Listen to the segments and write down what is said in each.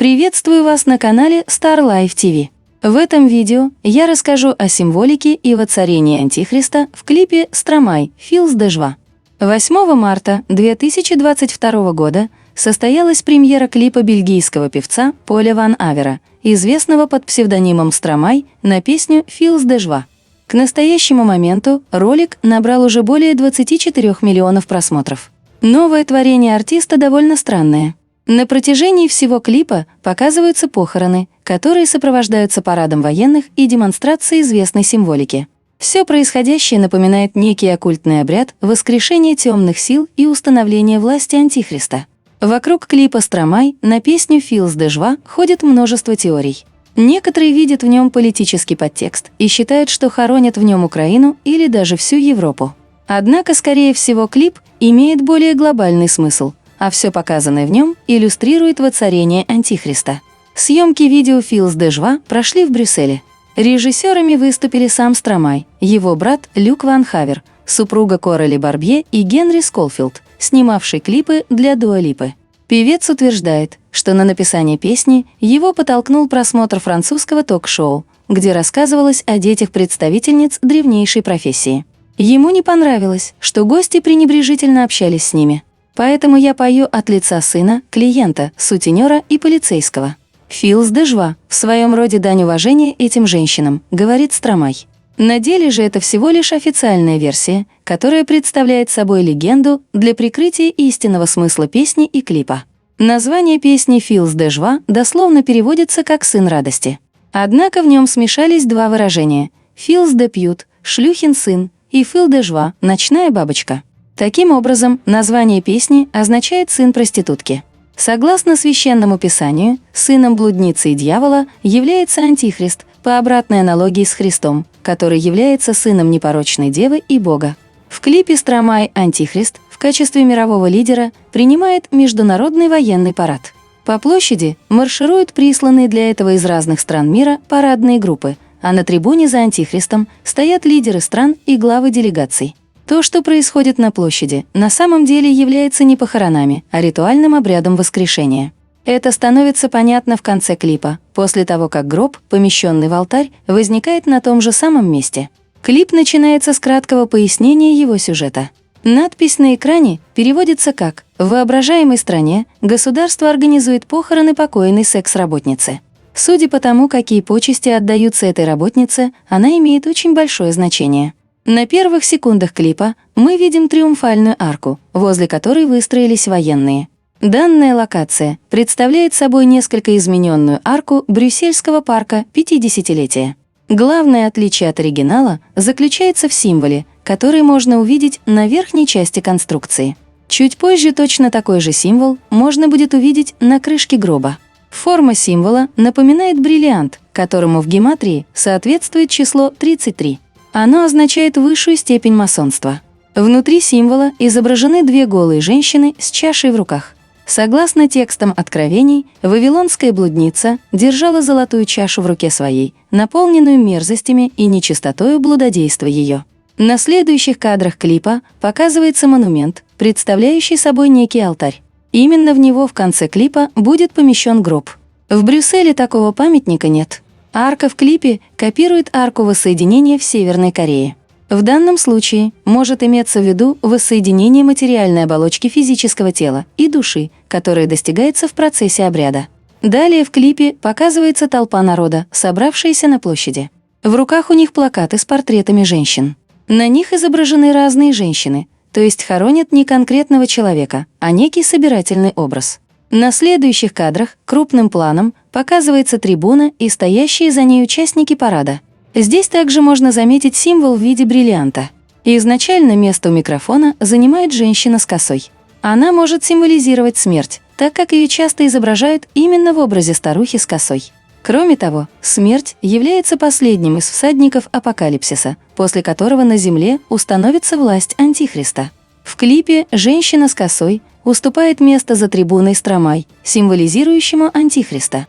Приветствую вас на канале Star Life TV. В этом видео я расскажу о символике и воцарении Антихриста в клипе «Стромай» Fils de Joie. 8 марта 2022 года состоялась премьера клипа бельгийского певца Поля Ван Авера, известного под псевдонимом Стромай, на песню Fils de Joie. К настоящему моменту ролик набрал уже более 24 миллионов просмотров. Новое творение артиста довольно странное. На протяжении всего клипа показываются похороны, которые сопровождаются парадом военных и демонстрацией известной символики. Все происходящее напоминает некий оккультный обряд воскрешения темных сил и установления власти Антихриста. Вокруг клипа «Стромай» на песню Fils de Joie ходит множество теорий. Некоторые видят в нем политический подтекст и считают, что хоронят в нем Украину или даже всю Европу. Однако, скорее всего, клип имеет более глобальный смысл, а все показанное в нем иллюстрирует воцарение Антихриста. Съемки видео Fils de Joie прошли в Брюсселе. Режиссерами выступили сам Стромай, его брат Люк Ван Хавер, супруга Корали Барбье и Генри Сколфилд, снимавший клипы для Дуа Липы. Певец утверждает, что на написание песни его подтолкнул просмотр французского ток-шоу, где рассказывалось о детях представительниц древнейшей профессии. Ему не понравилось, что гости пренебрежительно общались с ними. Поэтому я пою от лица сына, клиента, сутенера и полицейского. Fils de Joie в своем роде дань уважения этим женщинам, говорит Стромай. На деле же это всего лишь официальная версия, которая представляет собой легенду для прикрытия истинного смысла песни и клипа. Название песни Fils de Joie дословно переводится как «сын радости». Однако в нем смешались два выражения – Fils de pute – шлюхин сын, и Fils de Joie – ночная бабочка. Таким образом, название песни означает «сын проститутки». Согласно Священному Писанию, сыном блудницы и дьявола является Антихрист, по обратной аналогии с Христом, который является сыном непорочной девы и Бога. В клипе «Стромай» Антихрист в качестве мирового лидера принимает международный военный парад. По площади маршируют присланные для этого из разных стран мира парадные группы, а на трибуне за Антихристом стоят лидеры стран и главы делегаций. То, что происходит на площади, на самом деле является не похоронами, а ритуальным обрядом воскрешения. Это становится понятно в конце клипа, после того, как гроб, помещенный в алтарь, возникает на том же самом месте. Клип начинается с краткого пояснения его сюжета. Надпись на экране переводится как «В воображаемой стране государство организует похороны покойной секс-работницы». Судя по тому, какие почести отдаются этой работнице, она имеет очень большое значение. На первых секундах клипа мы видим триумфальную арку, возле которой выстроились военные. Данная локация представляет собой несколько измененную арку Брюссельского парка 50-летия. Главное отличие от оригинала заключается в символе, который можно увидеть на верхней части конструкции. Чуть позже точно такой же символ можно будет увидеть на крышке гроба. Форма символа напоминает бриллиант, которому в гематрии соответствует число 33. Оно означает высшую степень масонства. Внутри символа изображены две голые женщины с чашей в руках. Согласно текстам Откровений, вавилонская блудница держала золотую чашу в руке своей, наполненную мерзостями и нечистотою блудодейства ее. На следующих кадрах клипа показывается монумент, представляющий собой некий алтарь. Именно в него в конце клипа будет помещен гроб. В Брюсселе такого памятника нет. Арка в клипе копирует арку воссоединения в Северной Корее. В данном случае может иметься в виду воссоединение материальной оболочки физического тела и души, которое достигается в процессе обряда. Далее в клипе показывается толпа народа, собравшаяся на площади. В руках у них плакаты с портретами женщин. На них изображены разные женщины, то есть хоронят не конкретного человека, а некий собирательный образ. На следующих кадрах крупным планом показывается трибуна и стоящие за ней участники парада. Здесь также можно заметить символ в виде бриллианта. Изначально место у микрофона занимает женщина с косой. Она может символизировать смерть, так как ее часто изображают именно в образе старухи с косой. Кроме того, смерть является последним из всадников апокалипсиса, после которого на земле установится власть Антихриста. В клипе женщина с косой уступает место за трибуной Стромай, символизирующему Антихриста.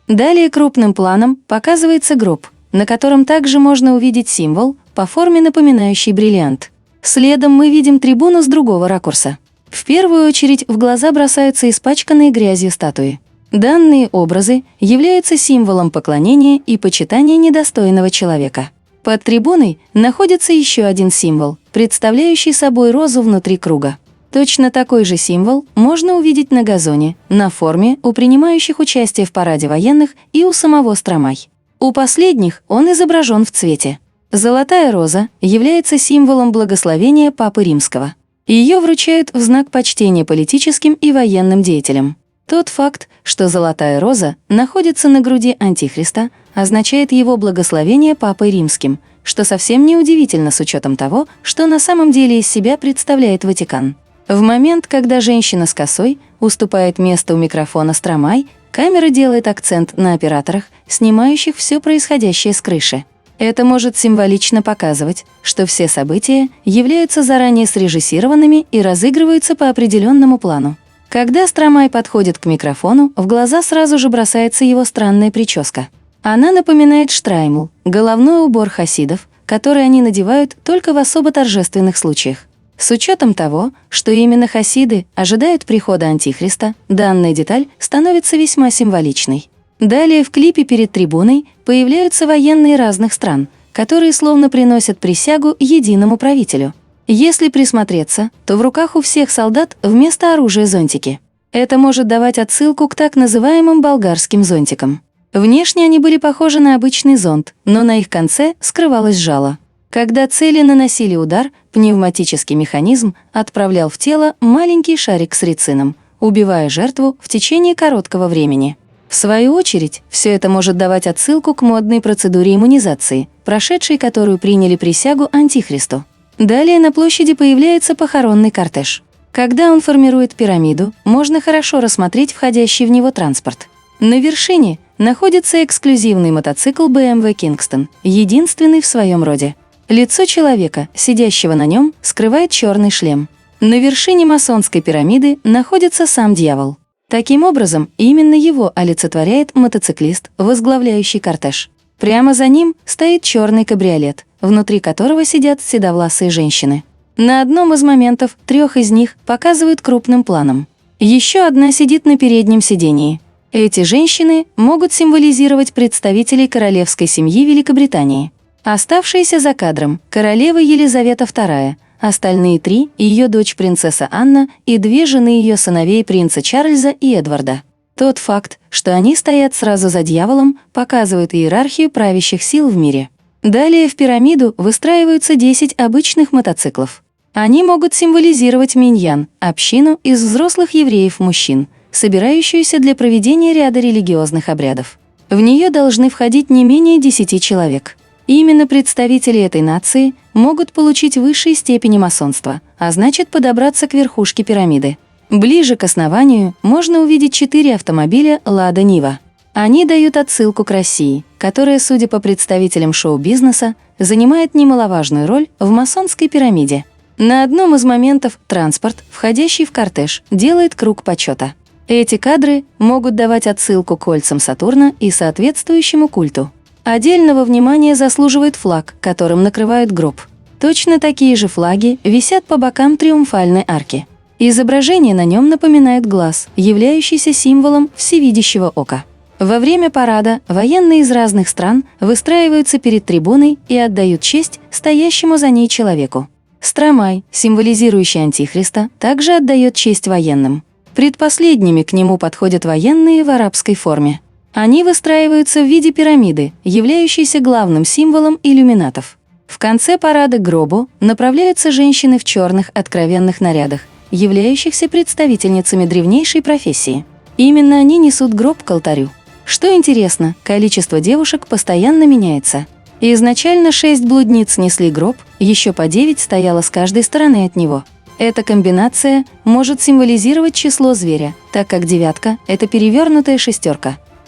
Далее крупным планом показывается гроб, на котором также можно увидеть символ, по форме напоминающий бриллиант. Следом мы видим трибуну с другого ракурса. В первую очередь в глаза бросаются испачканные грязью статуи. Данные образы являются символом поклонения и почитания недостойного человека. Под трибуной находится еще один символ, представляющий собой розу внутри круга. Точно такой же символ можно увидеть на газоне, на форме у принимающих участие в параде военных и у самого Стромай. У последних он изображен в цвете. Золотая роза является символом благословения Папы Римского. Ее вручают в знак почтения политическим и военным деятелям. Тот факт, что золотая роза находится на груди Антихриста, означает его благословение Папой Римским, что совсем не удивительно с учетом того, что на самом деле из себя представляет Ватикан. В момент, когда женщина с косой уступает место у микрофона Стромай, камера делает акцент на операторах, снимающих все происходящее с крыши. Это может символично показывать, что все события являются заранее срежиссированными и разыгрываются по определенному плану. Когда Стромай подходит к микрофону, в глаза сразу же бросается его странная прическа. Она напоминает штраймл, головной убор хасидов, который они надевают только в особо торжественных случаях. С учетом того, что именно хасиды ожидают прихода Антихриста, данная деталь становится весьма символичной. Далее в клипе перед трибуной появляются военные разных стран, которые словно приносят присягу единому правителю. Если присмотреться, то в руках у всех солдат вместо оружия зонтики. Это может давать отсылку к так называемым болгарским зонтикам. Внешне они были похожи на обычный зонт, но на их конце скрывалось жало. Когда цели наносили удар, пневматический механизм отправлял в тело маленький шарик с рицином, убивая жертву в течение короткого времени. В свою очередь, все это может давать отсылку к модной процедуре иммунизации, прошедшей которую приняли присягу Антихристу. Далее на площади появляется похоронный кортеж. Когда он формирует пирамиду, можно хорошо рассмотреть входящий в него транспорт. На вершине находится эксклюзивный мотоцикл BMW Kingston, единственный в своем роде. Лицо человека, сидящего на нем, скрывает черный шлем. На вершине масонской пирамиды находится сам дьявол. Таким образом, именно его олицетворяет мотоциклист, возглавляющий кортеж. Прямо за ним стоит черный кабриолет, внутри которого сидят седовласые женщины. На одном из моментов 3 из них показывают крупным планом. Еще одна сидит на переднем сидении. Эти женщины могут символизировать представителей королевской семьи Великобритании. Оставшиеся за кадром – королева Елизавета II, остальные 3 – ее дочь принцесса Анна и 2 жены ее сыновей принца Чарльза и Эдварда. Тот факт, что они стоят сразу за дьяволом, показывает иерархию правящих сил в мире. Далее в пирамиду выстраиваются 10 обычных мотоциклов. Они могут символизировать миньян – общину из взрослых евреев-мужчин, собирающуюся для проведения ряда религиозных обрядов. В нее должны входить не менее 10 человек. Именно представители этой нации могут получить высшие степени масонства, а значит подобраться к верхушке пирамиды. Ближе к основанию можно увидеть 4 автомобиля «Лада Нива». Они дают отсылку к России, которая, судя по представителям шоу-бизнеса, занимает немаловажную роль в масонской пирамиде. На одном из моментов транспорт, входящий в кортеж, делает круг почета. Эти кадры могут давать отсылку к кольцам Сатурна и соответствующему культу. Отдельного внимания заслуживает флаг, которым накрывают гроб. Точно такие же флаги висят по бокам триумфальной арки. Изображение на нем напоминает глаз, являющийся символом всевидящего ока. Во время парада военные из разных стран выстраиваются перед трибуной и отдают честь стоящему за ней человеку. Стромай, символизирующий Антихриста, также отдает честь военным. Предпоследними к нему подходят военные в арабской форме. Они выстраиваются в виде пирамиды, являющейся главным символом иллюминатов. В конце парада к гробу направляются женщины в черных откровенных нарядах, являющихся представительницами древнейшей профессии. Именно они несут гроб к алтарю. Что интересно, количество девушек постоянно меняется. Изначально 6 блудниц несли гроб, еще по 9 стояло с каждой стороны от него. Эта комбинация может символизировать число зверя, так как 9 – это перевернутая 6.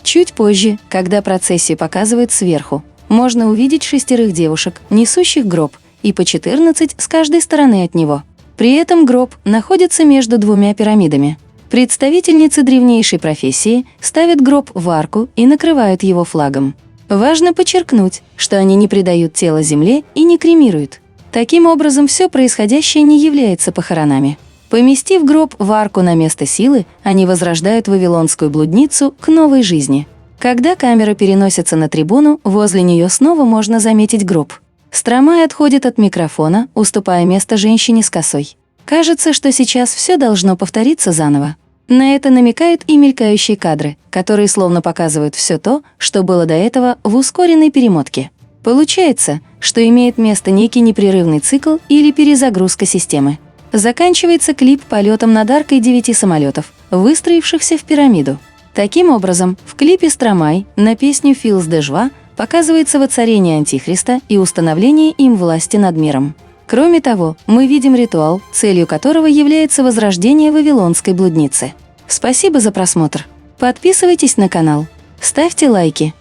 Чуть позже, когда процессию показывают сверху, можно увидеть 6 девушек, несущих гроб, и по 14 с каждой стороны от него. При этом гроб находится между 2 пирамидами. Представительницы древнейшей профессии ставят гроб в арку и накрывают его флагом. Важно подчеркнуть, что они не предают тело земле и не кремируют. Таким образом, все происходящее не является похоронами. Поместив гроб в арку на место силы, они возрождают вавилонскую блудницу к новой жизни. Когда камера переносится на трибуну, возле нее снова можно заметить гроб. Стромай отходит от микрофона, уступая место женщине с косой. Кажется, что сейчас все должно повториться заново. На это намекают и мелькающие кадры, которые словно показывают все то, что было до этого в ускоренной перемотке. Получается, что имеет место некий непрерывный цикл или перезагрузка системы. Заканчивается клип полетом над аркой 9 самолетов, выстроившихся в пирамиду. Таким образом, в клипе «Стромай» на песню «Филс де Жва» показывается воцарение Антихриста и установление им власти над миром. Кроме того, мы видим ритуал, целью которого является возрождение вавилонской блудницы. Спасибо за просмотр. Подписывайтесь на канал, ставьте лайки.